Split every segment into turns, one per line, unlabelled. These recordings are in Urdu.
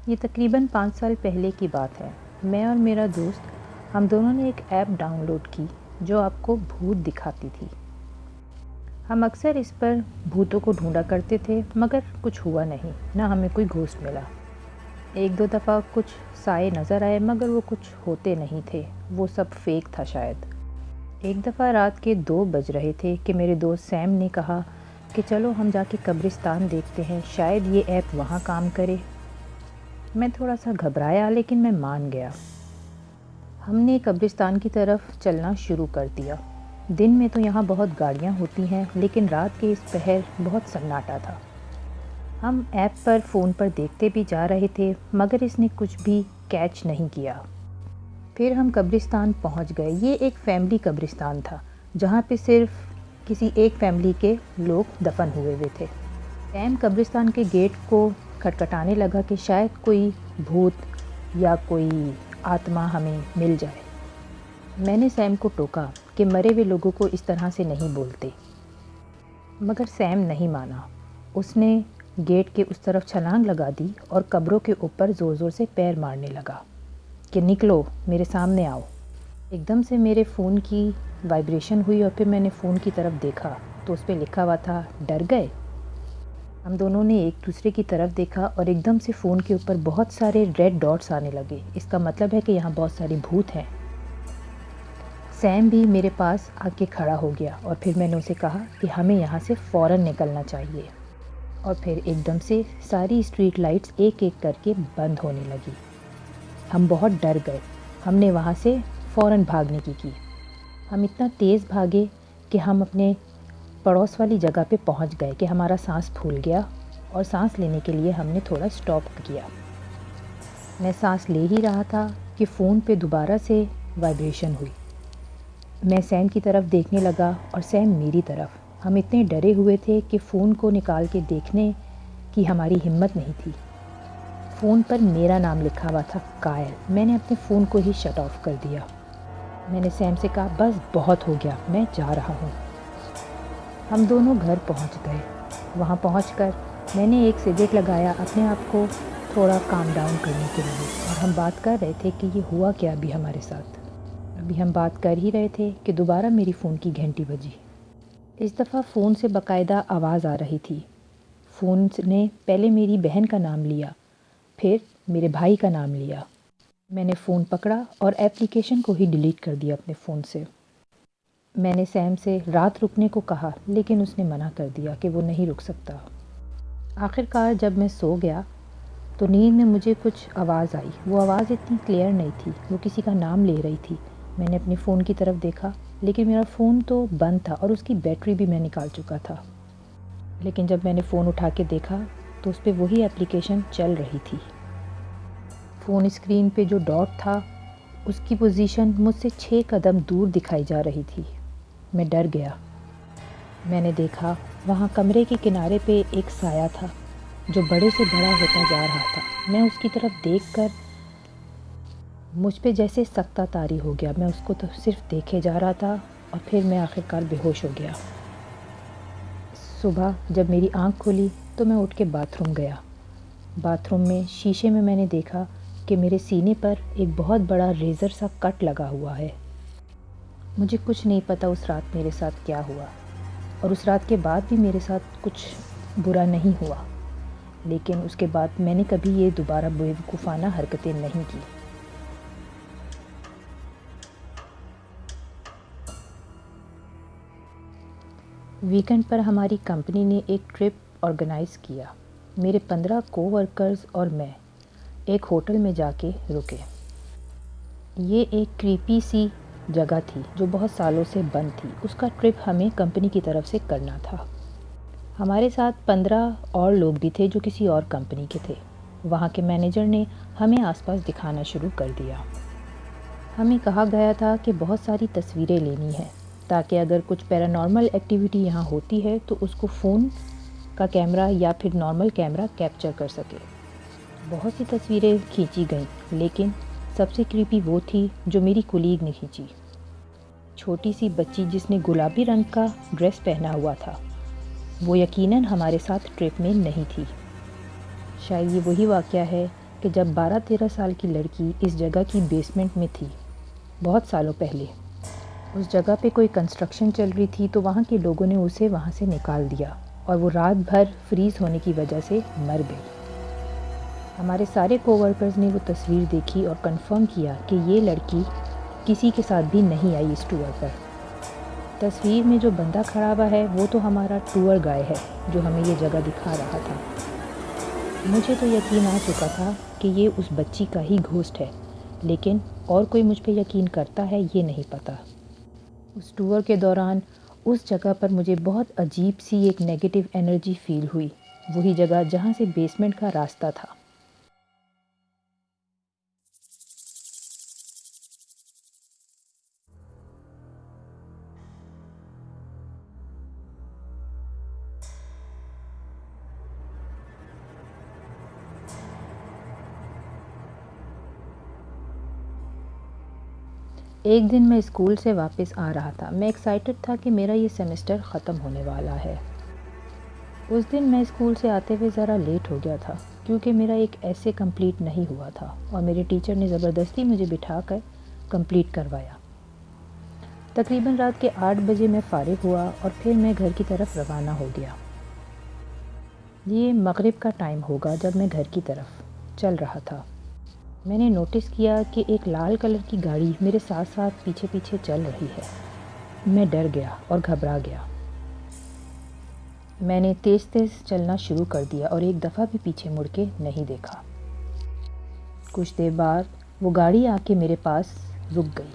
یہ تقریباً 5 سال پہلے کی بات ہے۔ میں اور میرا دوست ہم دونوں نے ایک ایپ ڈاؤن لوڈ کی جو آپ کو بھوت دکھاتی تھی۔ ہم اکثر اس پر بھوتوں کو ڈھونڈا کرتے تھے مگر کچھ ہوا نہیں، نہ ہمیں کوئی گھوسٹ ملا۔ ایک دو دفعہ کچھ سائے نظر آئے مگر وہ کچھ ہوتے نہیں تھے، وہ سب فیک تھا شاید۔ ایک دفعہ رات کے 2 بج رہے تھے کہ میرے دوست سیم نے کہا کہ چلو ہم جا کے قبرستان دیکھتے ہیں، شاید یہ ایپ وہاں کام کرے۔ میں تھوڑا سا گھبرایا لیکن میں مان گیا۔ ہم نے قبرستان کی طرف چلنا شروع کر دیا۔ دن میں تو یہاں بہت گاڑیاں ہوتی ہیں لیکن رات کے اس پہر بہت سناٹا تھا۔ ہم ایپ پر فون پر دیکھتے بھی جا رہے تھے مگر اس نے کچھ بھی کیچ نہیں کیا۔ پھر ہم قبرستان پہنچ گئے۔ یہ ایک فیملی قبرستان تھا جہاں پہ صرف کسی ایک فیملی کے لوگ دفن ہوئے تھے۔ سیم قبرستان کے گیٹ کو کھٹکھٹانے لگا کہ شاید کوئی بھوت یا کوئی آتما ہمیں مل جائے۔ میں نے سیم کو ٹوکا کہ مرے ہوئے لوگوں کو اس طرح سے نہیں بولتے، مگر سیم نہیں مانا۔ اس نے گیٹ کے اس طرف چھلانگ لگا دی اور قبروں کے اوپر زور زور سے پیر مارنے لگا کہ نکلو میرے سامنے آؤ۔ ایک دم سے میرے فون کی وائبریشن ہوئی اور پھر میں نے فون کی طرف دیکھا تو اس پہ لکھا ہوا تھا ڈر گئے۔ ہم دونوں نے ایک دوسرے کی طرف دیکھا اور ایک دم سے فون کے اوپر بہت سارے ریڈ ڈاٹس آنے لگے۔ اس کا مطلب ہے کہ یہاں بہت سارے بھوت ہیں۔ سیم بھی میرے پاس آ کے کھڑا ہو گیا اور پھر میں نے اسے کہا کہ ہمیں یہاں سے فوراً نکلنا چاہیے، اور پھر ایک دم سے ساری اسٹریٹ لائٹس ایک ایک کر کے بند ہونے لگی۔ ہم بہت ڈر گئے۔ ہم نے وہاں سے فوراً بھاگنے کی۔ ہم اتنا تیز بھاگے کہ ہم اپنے پڑوس والی جگہ پہ پہنچ گئے کہ ہمارا سانس پھول گیا اور سانس لینے کے لیے ہم نے تھوڑا سٹاپ کیا۔ میں سانس لے ہی رہا تھا کہ فون پہ دوبارہ سے وائبریشن ہوئی۔ میں سیم کی طرف دیکھنے لگا اور سیم میری طرف۔ ہم اتنے ڈرے ہوئے تھے کہ فون کو نکال کے دیکھنے کی ہماری ہمت نہیں تھی۔ فون پر میرا نام لکھا ہوا تھا قائل۔ میں نے اپنے فون کو ہی شٹ آف کر دیا۔ میں نے سیم سے کہا بس بہت ہو گیا، میں جا رہا ہوں۔ ہم دونوں گھر پہنچ گئے۔ وہاں پہنچ کر میں نے ایک سگریٹ لگایا اپنے آپ کو تھوڑا کام ڈاؤن کرنے کے لیے، اور ہم بات کر رہے تھے کہ یہ ہوا کیا ابھی ہمارے ساتھ۔ ابھی ہم بات کر ہی رہے تھے کہ دوبارہ میری فون کی گھنٹی بجی۔ اس دفعہ فون سے باقاعدہ آواز آ رہی تھی۔ فون نے پہلے میری بہن کا نام لیا، پھر میرے بھائی کا نام لیا۔ میں نے فون پکڑا اور ایپلیکیشن کو ہی ڈیلیٹ کر دیا اپنے فون سے۔ میں نے سیم سے رات رکنے کو کہا لیکن اس نے منع کر دیا کہ وہ نہیں رک سکتا۔ آخر کار جب میں سو گیا تو نیند میں مجھے کچھ آواز آئی۔ وہ آواز اتنی کلیئر نہیں تھی، وہ کسی کا نام لے رہی تھی۔ میں نے اپنی فون کی طرف دیکھا لیکن میرا فون تو بند تھا اور اس کی بیٹری بھی میں نکال چکا تھا۔ لیکن جب میں نے فون اٹھا کے دیکھا تو اس پہ وہی ایپلیکیشن چل رہی تھی۔ فون اسکرین پہ جو ڈاٹ تھا اس کی پوزیشن مجھ سے 6 قدم دور دکھائی جا رہی تھی۔ میں ڈر گیا۔ میں نے دیکھا وہاں کمرے کے کنارے پہ ایک سایہ تھا جو بڑے سے بڑا ہوتا جا رہا تھا۔ میں اس کی طرف دیکھ کر مجھ پہ جیسے سکتہ طاری ہو گیا۔ میں اس کو تو صرف دیکھے جا رہا تھا اور پھر میں آخر کار بے ہوش ہو گیا۔ صبح جب میری آنکھ کھلی تو میں اٹھ کے باتھ روم گیا۔ باتھ روم میں شیشے میں میں نے دیکھا کہ میرے سینے پر ایک بہت بڑا ریزر سا کٹ لگا ہوا ہے۔ مجھے کچھ نہیں پتا اس رات میرے ساتھ کیا ہوا، اور اس رات کے بعد بھی میرے ساتھ کچھ برا نہیں ہوا، لیکن اس کے بعد میں نے کبھی یہ دوبارہ بیوقوفانہ حرکتیں نہیں کی۔ ویکنڈ پر ہماری کمپنی نے ایک ٹرپ آرگنائز کیا۔ میرے 15 کو ورکرز اور میں ایک ہوٹل میں جا کے رکے۔ یہ ایک کریپی سی جگہ تھی جو بہت سالوں سے بند تھی۔ اس کا ٹرپ ہمیں کمپنی کی طرف سے کرنا تھا۔ ہمارے ساتھ 15 اور لوگ بھی تھے جو کسی اور کمپنی کے تھے۔ وہاں کے مینیجر نے ہمیں آس پاس دکھانا شروع کر دیا۔ ہمیں کہا گیا تھا کہ بہت ساری تصویریں لینی ہیں تاکہ اگر کچھ پیرانارمل ایکٹیویٹی یہاں ہوتی ہے تو اس کو فون کا کیمرہ یا پھر نارمل کیمرہ کیپچر کر سکے۔ بہت سی تصویریں کھینچی گئیں لیکن سب سے کریپی وہ تھی جو میری کولیگ نے کھینچی۔ چھوٹی سی بچی جس نے گلابی رنگ کا ڈریس پہنا ہوا تھا، وہ یقیناً ہمارے ساتھ ٹرپ میں نہیں تھی۔ شاید یہ وہی واقعہ ہے کہ جب 12-13 سال کی لڑکی اس جگہ کی بیسمنٹ میں تھی بہت سالوں پہلے، اس جگہ پہ کوئی کنسٹرکشن چل رہی تھی تو وہاں کے لوگوں نے اسے وہاں سے نکال دیا اور وہ رات بھر فریز ہونے کی وجہ سے مر گئی۔ ہمارے سارے کوورکرز نے وہ تصویر دیکھی اور کنفرم کیا کہ یہ لڑکی کسی کے ساتھ بھی نہیں آئی اس ٹور پر۔ تصویر میں جو بندہ کھڑا ہوا ہے وہ تو ہمارا ٹور گائیڈ ہے جو ہمیں یہ جگہ دکھا رہا تھا۔ مجھے تو یقین آ چکا تھا کہ یہ اس بچی کا ہی گھوسٹ ہے، لیکن اور کوئی مجھ پہ یقین کرتا ہے یہ نہیں پتہ۔ اس ٹور کے دوران اس جگہ پر مجھے بہت عجیب سی ایک نیگیٹو انرجی فیل ہوئی، وہی جگہ جہاں سے بیسمنٹ کا راستہ تھا۔ ایک دن میں اسکول سے واپس آ رہا تھا۔ میں ایکسائٹڈ تھا کہ میرا یہ سیمسٹر ختم ہونے والا ہے۔ اس دن میں اسکول سے آتے ہوئے ذرا لیٹ ہو گیا تھا کیونکہ میرا ایک ایسے کمپلیٹ نہیں ہوا تھا اور میرے ٹیچر نے زبردستی مجھے بٹھا کر کمپلیٹ کروایا۔ تقریباً رات کے 8 بجے میں فارغ ہوا اور پھر میں گھر کی طرف روانہ ہو گیا۔ یہ مغرب کا ٹائم ہوگا جب میں گھر کی طرف چل رہا تھا۔ میں نے نوٹس کیا کہ ایک لال کلر کی گاڑی میرے ساتھ ساتھ پیچھے پیچھے چل رہی ہے۔ میں ڈر گیا اور گھبرا گیا۔ میں نے تیز تیز چلنا شروع کر دیا اور ایک دفعہ بھی پیچھے مڑ کے نہیں دیکھا۔ کچھ دیر بعد وہ گاڑی آ کے میرے پاس رک گئی۔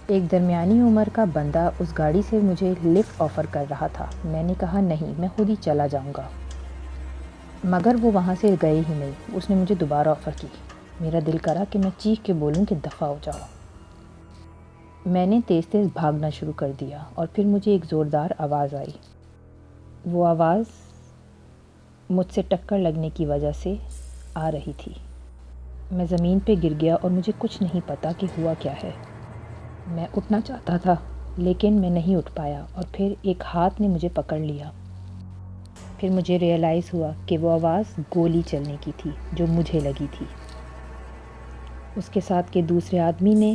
ایک درمیانی عمر کا بندہ اس گاڑی سے مجھے لفٹ آفر کر رہا تھا۔ میں نے کہا نہیں، میں خود ہی چلا جاؤں گا، مگر وہ وہاں سے گئے ہی نہیں۔ اس نے مجھے دوبارہ آفر کی۔ میرا دل کرا کہ میں چیخ کے بولوں کہ دفع ہو جاؤ۔ میں نے تیز تیز بھاگنا شروع کر دیا اور پھر مجھے ایک زوردار آواز آئی۔ وہ آواز مجھ سے ٹکر لگنے کی وجہ سے آ رہی تھی۔ میں زمین پہ گر گیا اور مجھے کچھ نہیں پتا کہ ہوا کیا ہے۔ میں اٹھنا چاہتا تھا لیکن میں نہیں اٹھ پایا اور پھر ایک ہاتھ نے مجھے پکڑ لیا۔ پھر مجھے ریئلائز ہوا کہ وہ آواز گولی چلنے کی تھی جو مجھے لگی تھی۔ اس کے ساتھ کے دوسرے آدمی نے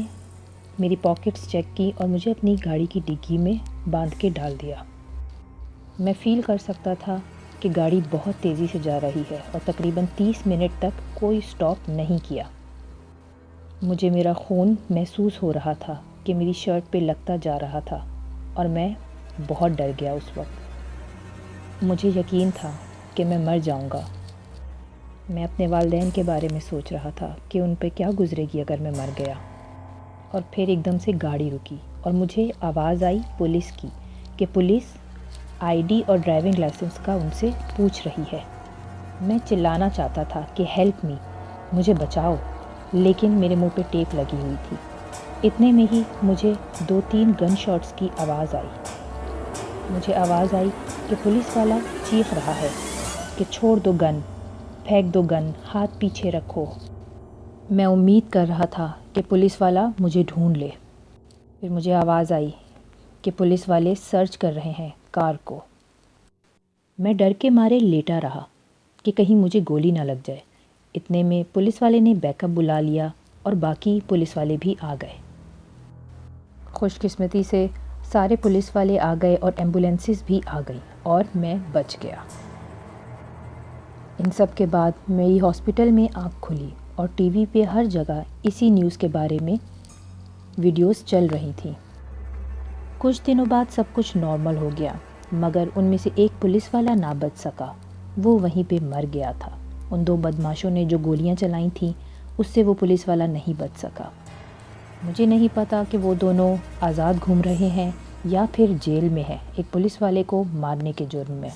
میری پاکٹس چیک کی اور مجھے اپنی گاڑی کی ڈگی میں باندھ کے ڈال دیا۔ میں فیل کر سکتا تھا کہ گاڑی بہت تیزی سے جا رہی ہے اور تقریباً 30 منٹ تک کوئی سٹاپ نہیں کیا۔ مجھے میرا خون محسوس ہو رہا تھا کہ میری شرٹ پہ لگتا جا رہا تھا اور میں بہت ڈر گیا اس وقت۔ مجھے یقین تھا کہ میں مر جاؤں گا۔ میں اپنے والدین کے بارے میں سوچ رہا تھا کہ ان پہ کیا گزرے گی اگر میں مر گیا۔ اور پھر ایک دم سے گاڑی رکی اور مجھے آواز آئی پولیس کی کہ پولیس ID اور ڈرائیونگ لائسنس کا ان سے پوچھ رہی ہے۔ میں چلانا چاہتا تھا کہ ہیلپ می، مجھے بچاؤ، لیکن میرے منہ پہ ٹیپ لگی ہوئی تھی۔ اتنے میں ہی مجھے 2-3 گن شاٹس کی آواز آئی۔ مجھے آواز آئی کہ پولیس والا چیخ رہا ہے کہ چھوڑ دو گن، پھینک دو گن، ہاتھ پیچھے رکھو۔ میں امید کر رہا تھا کہ پولیس والا مجھے ڈھونڈ لے۔ پھر مجھے آواز آئی کہ پولیس والے سرچ کر رہے ہیں کار کو۔ میں ڈر کے مارے لیٹا رہا کہ کہیں مجھے گولی نہ لگ جائے۔ اتنے میں پولیس والے نے بیک اپ بلا لیا اور باقی پولیس والے بھی آ گئے۔ خوش قسمتی سے سارے پولیس والے آ گئے اور ایمبولینسز بھی آ گئیں اور میں بچ گیا۔ ان سب کے بعد میری ہاسپٹل میں آنکھ کھلی اور ٹی وی پہ ہر جگہ اسی نیوز کے بارے میں ویڈیوز چل رہی تھیں۔ کچھ دنوں بعد سب کچھ نارمل ہو گیا، مگر ان میں سے ایک پولیس والا نہ بچ سکا۔ وہ وہیں پہ مر گیا تھا۔ ان 2 بدماشوں نے جو گولیاں چلائیں تھیں اس سے وہ پولیس والا نہیں بچ سکا۔ مجھے نہیں پتا کہ وہ دونوں آزاد گھوم رہے ہیں یا پھر جیل میں ہیں ایک پولیس والے کو مارنے کے جرم میں۔